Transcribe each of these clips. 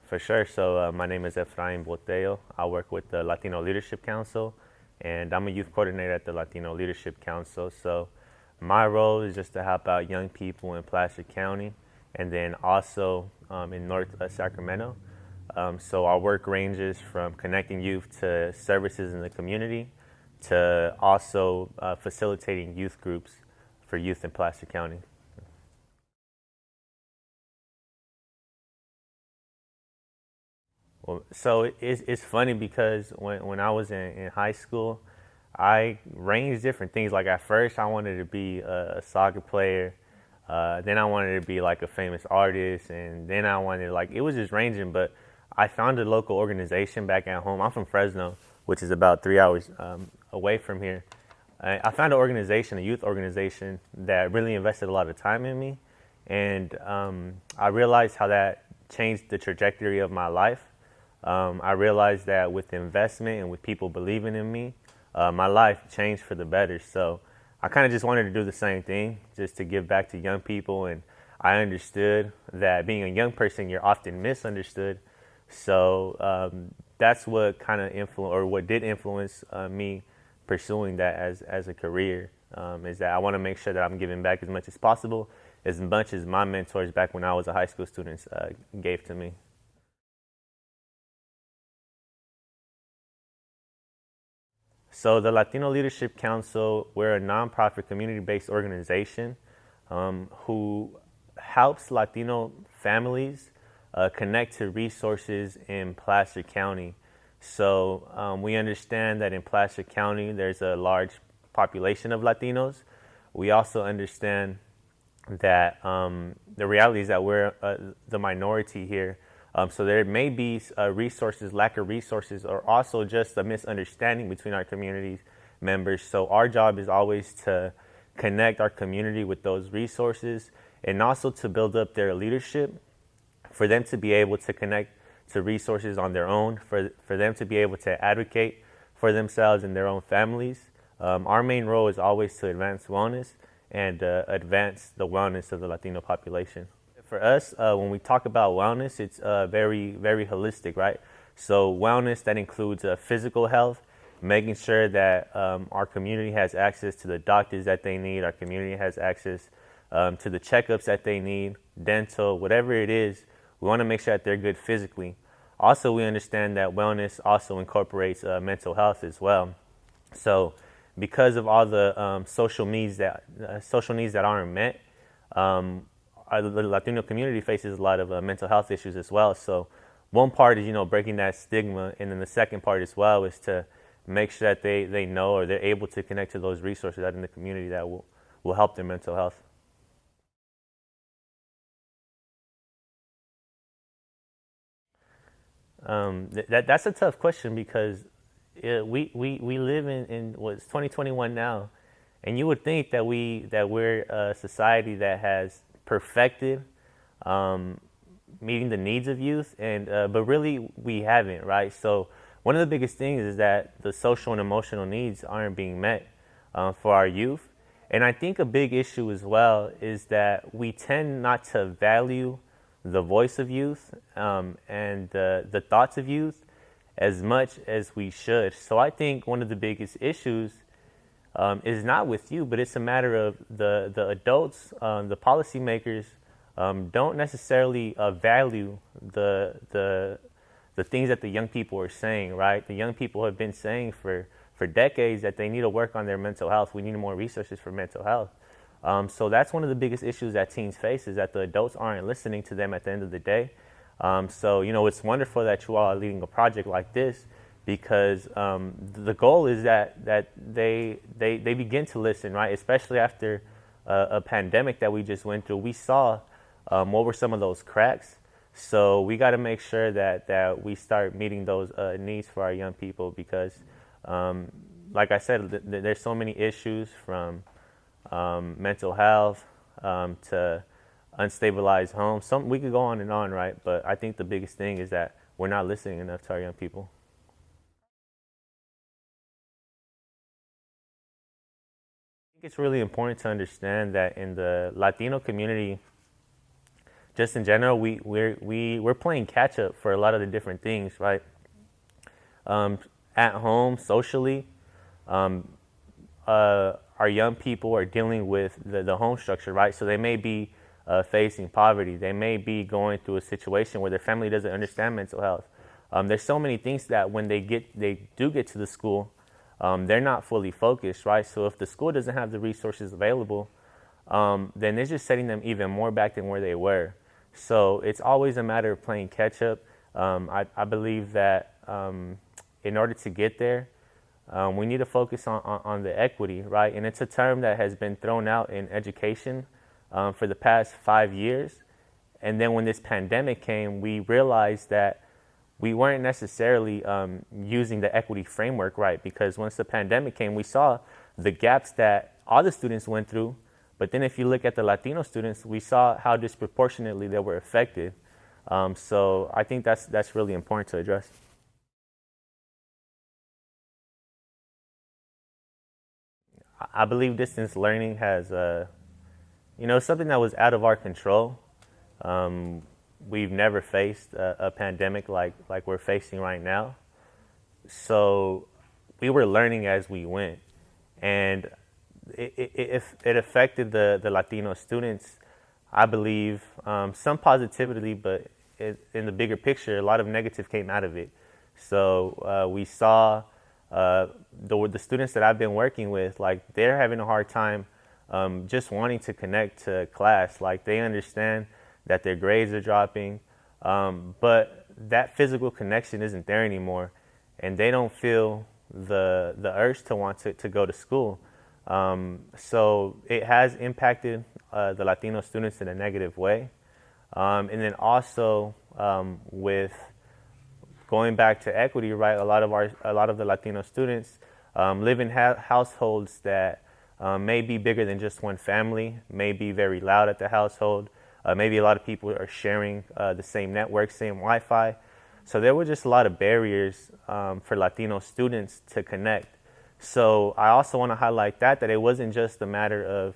For sure. So my name is Efrain Boteo. I work with the Latino Leadership Council, and I'm a youth coordinator at the Latino Leadership Council. So my role is just to help out young people in Placer County, and then also in North Sacramento. So our work ranges from connecting youth to services in the community, to also facilitating youth groups for youth in Placer County. Well, so it's funny because when I was in high school, I ranged different things. Like at first, I wanted to be a soccer player. Then I wanted to be like a famous artist, and then I wanted like it was just ranging. But I found a local organization back at home. I'm from Fresno, which is about 3 hours away from here. I found an organization, a youth organization, that really invested a lot of time in me, and I realized how that changed the trajectory of my life. I realized that with investment and with people believing in me, my life changed for the better. So I kind of just wanted to do the same thing, just to give back to young people. And I understood that being a young person, you're often misunderstood. So that's what kind of influenced, or what did influence me pursuing that as a career, is that I want to make sure that I'm giving back as much as my mentors back when I was a high school student gave to me. So the Latino Leadership Council, we're a nonprofit community-based organization who helps Latino families connect to resources in Placer County. So we understand that in Placer County, there's a large population of Latinos. We also understand that the reality is that we're the minority here. So there may be lack of resources, or also just a misunderstanding between our community members. So our job is always to connect our community with those resources, and also to build up their leadership, for them to be able to connect to resources on their own, for them to be able to advocate for themselves and their own families. Our main role is always to advance wellness and advance the wellness of the Latino population. For us, when we talk about wellness, it's very, very holistic, right? So wellness, that includes physical health, making sure that our community has access to the doctors that they need, our community has access to the checkups that they need, dental, whatever it is. We want to make sure that they're good physically. Also, we understand that wellness also incorporates mental health as well. So, because of all the social needs that aren't met, the Latino community faces a lot of mental health issues as well. So, one part is breaking that stigma, and then the second part as well is to make sure that they know, or they're able to connect to those resources out in the community that will help their mental health. That's a tough question because we live in what's 2021 now, and you would think that we're a society that has perfected um, meeting the needs of youth, and but really we haven't, right? So one of the biggest things is that the social and emotional needs aren't being met for our youth, and I think a big issue as well is that we tend not to value the voice of youth and the thoughts of youth as much as we should. So I think one of the biggest issues is not with you, but it's a matter of the adults, the policymakers don't necessarily value the things that the young people are saying. Right, the young people have been saying for decades that they need to work on their mental health. We need more resources for mental health. So that's one of the biggest issues that teens face, is that the adults aren't listening to them at the end of the day. So it's wonderful that you all are leading a project like this, because the goal is that they begin to listen, right? Especially after a pandemic that we just went through, we saw what were some of those cracks. So we got to make sure that we start meeting those needs for our young people, because, like I said, there's so many issues, from mental health to unstabilized homes. We could go on and on, right? But I think the biggest thing is that we're not listening enough to our young people. I think it's really important to understand that in the Latino community, just in general, we're playing catch up for a lot of the different things, right? Um, at home, socially, um, our young people are dealing with the home structure, right? So they may be facing poverty. They may be going through a situation where their family doesn't understand mental health. There's so many things that when they do get to the school, they're not fully focused, right? So if the school doesn't have the resources available, then it's just setting them even more back than where they were. So it's always a matter of playing catch up. I believe that in order to get there, we need to focus on the equity, right? And it's a term that has been thrown out in education for the past 5 years. And then when this pandemic came, we realized that we weren't necessarily using the equity framework right, because once the pandemic came, we saw the gaps that all the students went through. But then if you look at the Latino students, we saw how disproportionately they were affected. So I think that's really important to address. I believe distance learning has, something that was out of our control. Um, we've never faced a pandemic like we're facing right now. So we were learning as we went. And it affected the Latino students, I believe, some positively, but in the bigger picture, a lot of negative came out of it. So we saw the students that I've been working with, like they're having a hard time just wanting to connect to class. Like they understand that their grades are dropping, but that physical connection isn't there anymore, and they don't feel the urge to want to go to school. So it has impacted the Latino students in a negative way. And then also with going back to equity, right? A lot of the Latino students live in households that may be bigger than just one family, may be very loud at the household. Maybe a lot of people are sharing the same network, same Wi-Fi. So there were just a lot of barriers for Latino students to connect. So I also want to highlight that it wasn't just a matter of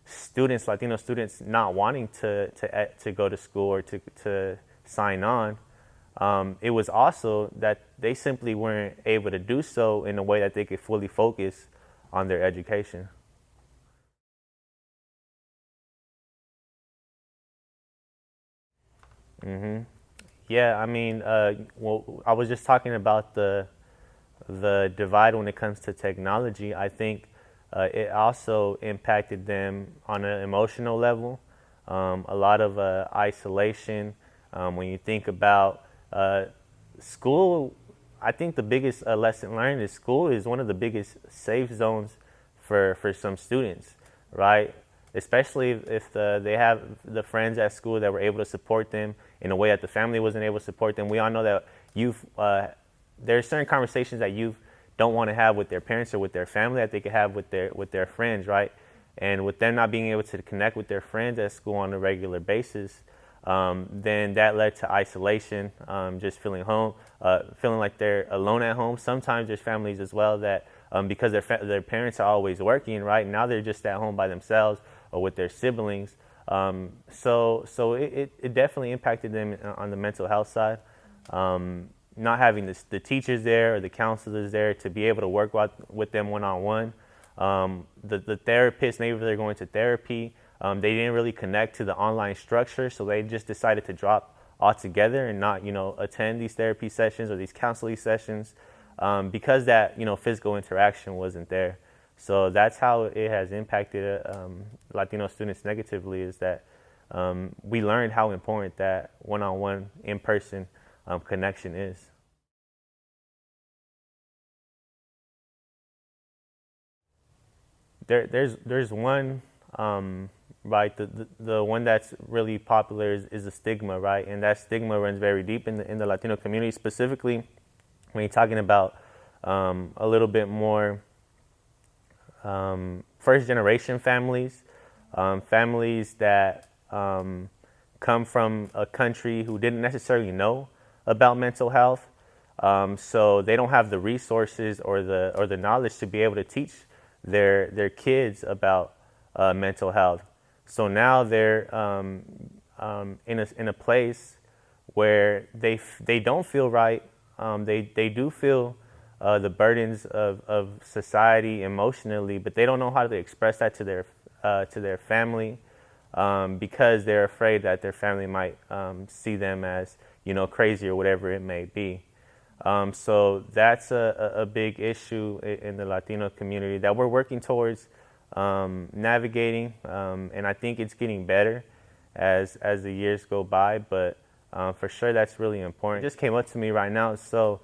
students, Latino students, not wanting to go to school or to sign on. It was also that they simply weren't able to do so in a way that they could fully focus on their education. hmm Yeah, I mean, well, I was just talking about the divide when it comes to technology. I think it also impacted them on an emotional level. A lot of isolation. When you think about school, I think the biggest lesson learned is school is one of the biggest safe zones for some students, right? Especially if they have the friends at school that were able to support them in a way that the family wasn't able to support them. We all know that youth, there are certain conversations that youth don't want to have with their parents or with their family that they could have with their friends, right? And with them not being able to connect with their friends at school on a regular basis, then that led to isolation, just feeling like they're alone at home. Sometimes there's families as well that because their parents are always working, right? Now they're just at home by themselves or with their siblings. So it definitely impacted them on the mental health side. Not having the teachers there or the counselors there to be able to work with them one-on-one. The therapists, maybe they're going to therapy, they didn't really connect to the online structure, so they just decided to drop altogether and not, attend these therapy sessions or these counseling sessions because that, physical interaction wasn't there. So that's how it has impacted Latino students negatively, is that we learned how important that one-on-one, in-person connection is. There's one, right, the one that's really popular is the stigma, right? And that stigma runs very deep in the Latino community, specifically when you're talking about a little bit more first generation families, families that come from a country who didn't necessarily know about mental health. So they don't have the resources or the knowledge to be able to teach their kids about mental health. So now they're in a place where they don't feel right. They do feel the burdens of society emotionally, but they don't know how to express that to their family, because they're afraid that their family might see them as, crazy or whatever it may be. So that's a big issue in the Latino community that we're working towards navigating, and I think it's getting better as the years go by. But for sure, that's really important. It just came up to me right now, so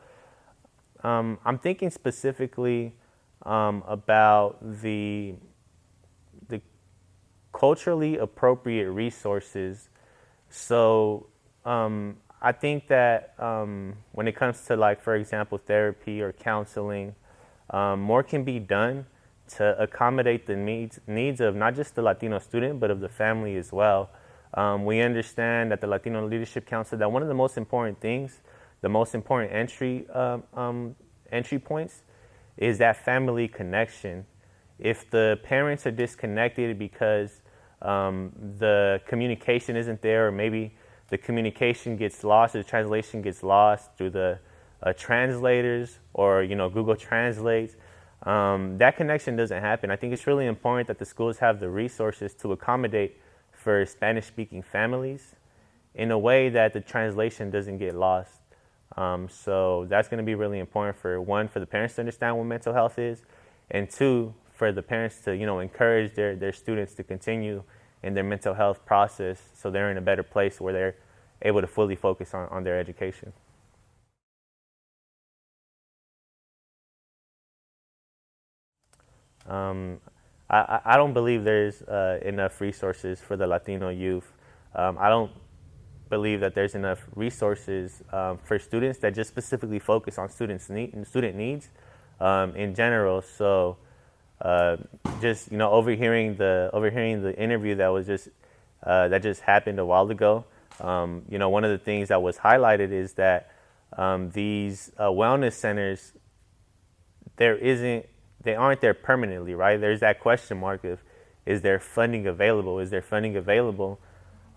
I'm thinking specifically about the culturally appropriate resources. So I think that when it comes to, like, for example, therapy or counseling, more can be done to accommodate the needs of not just the Latino student, but of the family as well. We understand at the Latino Leadership Council that one of the most important things, the most important entry points, is that family connection. If the parents are disconnected because the communication isn't there, or maybe the communication gets lost, or the translation gets lost through the translators, or Google Translates, that connection doesn't happen. I think it's really important that the schools have the resources to accommodate for Spanish-speaking families in a way that the translation doesn't get lost. So that's going to be really important, for one, for the parents to understand what mental health is, and two, for the parents to encourage their students to continue in their mental health process, so they're in a better place where they're able to fully focus on their education. I don't believe there's enough resources for the Latino youth. I don't believe that there's enough resources for students that just specifically focus on student needs in general. So just overhearing the interview that just happened a while ago, one of the things that was highlighted is that these wellness centers, they aren't there permanently, right? There's that question mark of, is there funding available? Is there funding available?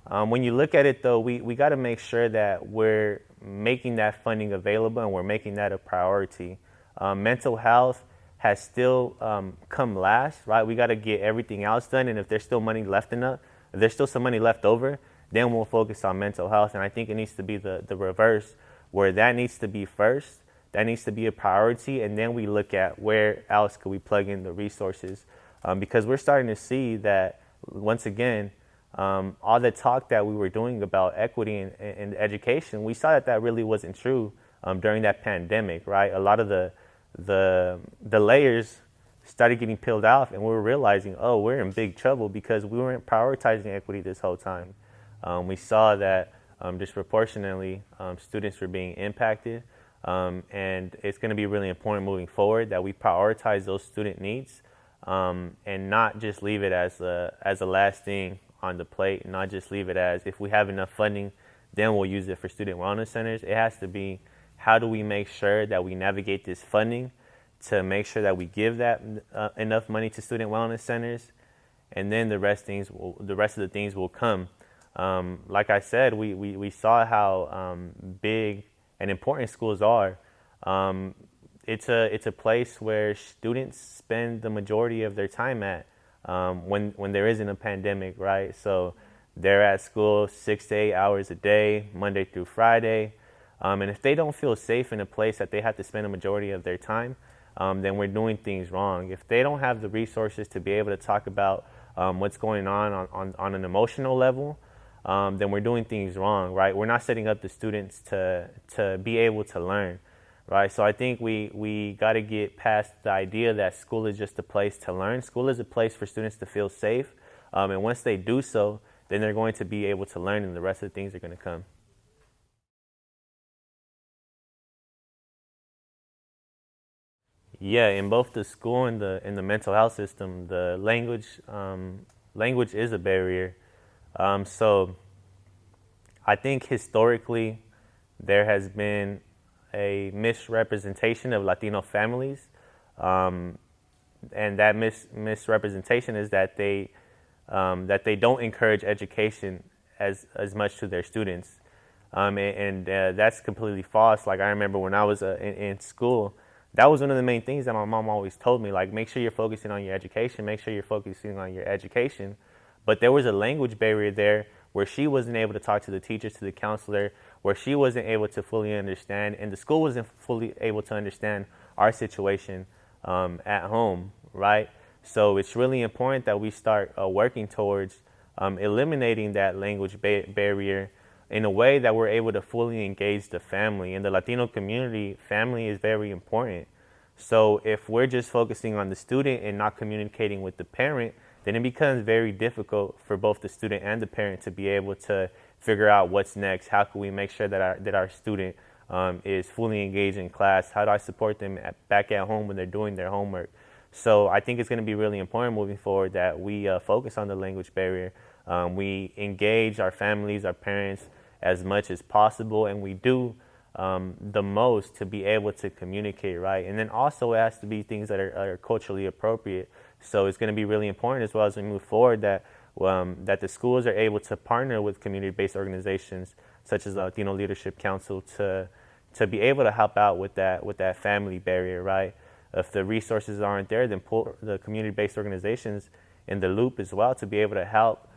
When you look at it, though, we got to make sure that we're making that funding available, and we're making that a priority. Mental health has still come last, right? We got to get everything else done, and if there's still if there's still some money left over, then we'll focus on mental health. And I think it needs to be the reverse, where that needs to be first, that needs to be a priority, and then we look at where else could we plug in the resources, because we're starting to see that, once again, all the talk that we were doing about equity and education, we saw that really wasn't true during that pandemic, right? A lot of the layers started getting peeled off, and we were realizing, oh, we're in big trouble because we weren't prioritizing equity this whole time. We saw that disproportionately students were being impacted, and it's going to be really important moving forward that we prioritize those student needs, and not just leave it as a last thing on the plate, and not just leave it as, if we have enough funding, then we'll use it for student wellness centers. It has to be, how do we make sure that we navigate this funding to make sure that we give that enough money to student wellness centers, and then the rest of the things will come. Like I said, we saw how big and important schools are. It's a place where students spend the majority of their time at when there isn't a pandemic, right? So they're at school 6 to 8 hours a day, Monday through Friday. And if they don't feel safe in a place that they have to spend a majority of their time, then we're doing things wrong. If they don't have the resources to be able to talk about what's going on an emotional level, then we're doing things wrong, right? We're not setting up the students to be able to learn, right? So I think we got to get past the idea that school is just a place to learn. School is a place for students to feel safe, and once they do so, then they're going to be able to learn, and the rest of the things are going to come. Yeah, in both the school and the mental health system, the language is a barrier. So I think historically there has been a misrepresentation of Latino families, and that misrepresentation is that they don't encourage education as much to their students. That's completely false. Like I remember when I was in school, that was one of the main things that my mom always told me. Like, make sure you're focusing on your education. Make sure you're focusing on your education. But there was a language barrier there where she wasn't able to talk to the teachers, to the counselor, where she wasn't able to fully understand, and the school wasn't fully able to understand our situation at home, right? So it's really important that we start working towards eliminating that language barrier in a way that we're able to fully engage the family. In the Latino community, family is very important. So if we're just focusing on the student and not communicating with the parent, then it becomes very difficult for both the student and the parent to be able to figure out what's next. How can we make sure that our student is fully engaged in class? How do I support them back at home when they're doing their homework? So I think it's going to be really important moving forward that we focus on the language barrier. We engage our families, our parents as much as possible, and we do the most to be able to communicate, right? And then also it has to be things that are culturally appropriate. So it's going to be really important as well as we move forward that the schools are able to partner with community-based organizations such as the Latino Leadership Council to be able to help out with that family barrier, right? If the resources aren't there, then pull the community-based organizations in the loop as well to be able to help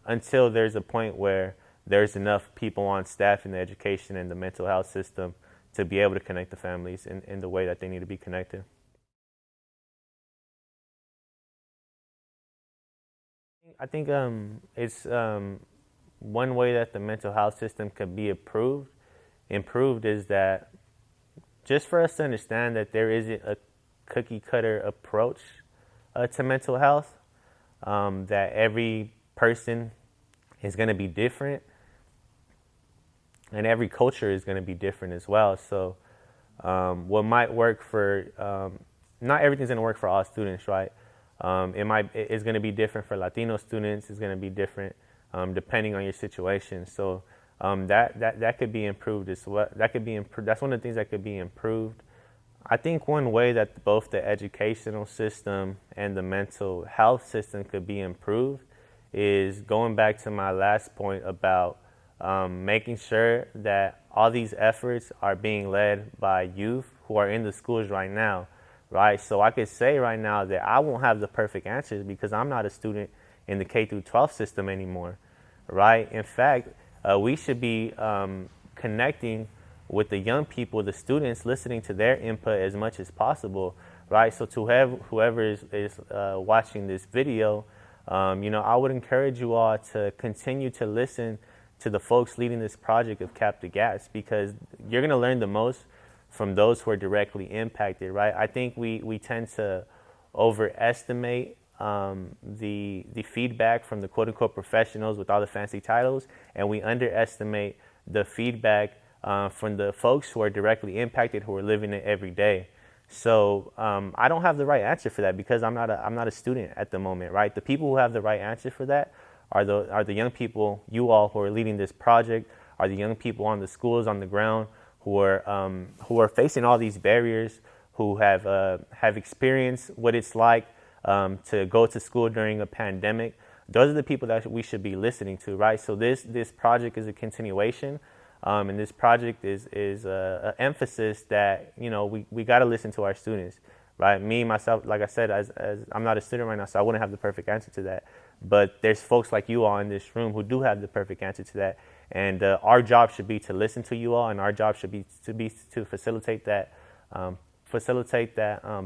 until there's a point where there's enough people on staff in the education and the mental health system to be able to connect the families in the way that they need to be connected. I think it's one way that the mental health system could be improved is that just for us to understand that there isn't a cookie cutter approach to mental health, that every person is going to be different and every culture is going to be different as well. So what might work for, not everything's going to work for all students, right? It's going to be different for Latino students. It's going to be different depending on your situation. So that could be improved as well. That could be improved. That's one of the things that could be improved. I think one way that both the educational system and the mental health system could be improved is going back to my last point about making sure that all these efforts are being led by youth who are in the schools right now, right? So I could say right now that I won't have the perfect answers because I'm not a student in the K through 12 system anymore, right? In fact, we should be connecting with the young people, the students, listening to their input as much as possible, right? So to have whoever is watching this video, I would encourage you all to continue to listen to the folks leading this project of Cap the Gaps because you're going to learn the most from those who are directly impacted, right? I think we tend to overestimate the feedback from the quote-unquote professionals with all the fancy titles, and we underestimate the feedback from the folks who are directly impacted, who are living it every day. So I don't have the right answer for that because I'm not a student at the moment, right? The people who have the right answer for that are the young people, you all who are leading this project, are the young people on the schools on the ground who are facing all these barriers, who have experienced what it's like to go to school during a pandemic. Those are the people that we should be listening to, right? So this project is a continuation, and this project is an emphasis that we got to listen to our students, right? Me myself, like I said, as I'm not a student right now, so I wouldn't have the perfect answer to that. But there's folks like you all in this room who do have the perfect answer to that, and our job should be to listen to you all, and our job should be to facilitate that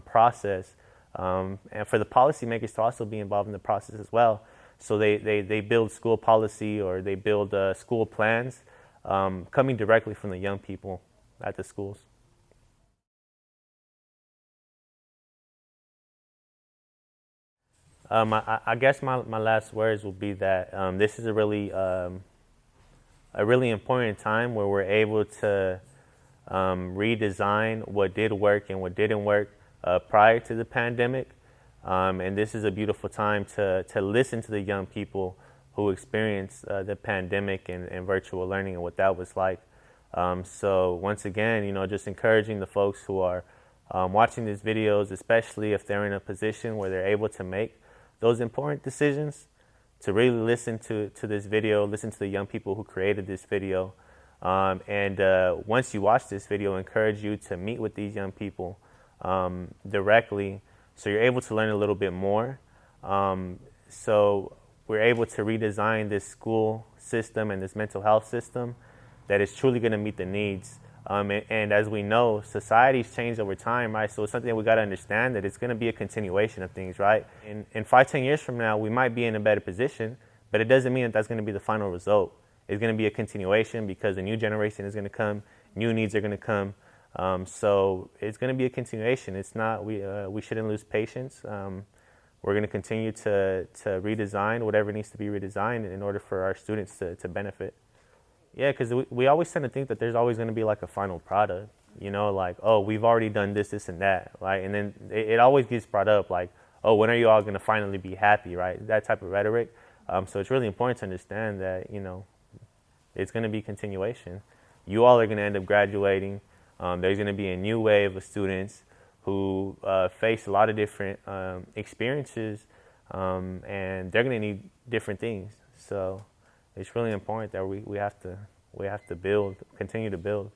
process. And for the policymakers to also be involved in the process as well. So they build school policy or they build school plans coming directly from the young people at the schools. I guess my last words will be that this is a really important time where we're able to redesign what did work and what didn't work prior to the pandemic. And this is a beautiful time to listen to the young people who experienced the pandemic and virtual learning and what that was like. So once again, just encouraging the folks who are watching these videos, especially if they're in a position where they're able to make those important decisions, to really listen to this video, listen to the young people who created this video. And once you watch this video, I encourage you to meet with these young people directly so you're able to learn a little bit more. So we're able to redesign this school system and this mental health system that is truly going to meet the needs. And as we know, society's changed over time, right? So it's something that we got to understand, that it's going to be a continuation of things, right? In 5, 10 years from now, we might be in a better position, but it doesn't mean that that's going to be the final result. It's going to be a continuation because a new generation is going to come, new needs are going to come. So it's going to be a continuation. It's not, we shouldn't lose patience. We're going to continue to redesign whatever needs to be redesigned in order for our students to benefit. Yeah, because we always tend to think that there's always going to be like a final product, you know, like, oh, we've already done this, this, and that, right? And then it always gets brought up like, oh, when are you all going to finally be happy, right? That type of rhetoric. So it's really important to understand that, you know, it's going to be continuation. You all are going to end up graduating. There's going to be a new wave of students who face a lot of different experiences, and they're going to need different things. So it's really important that we have to build, continue to build.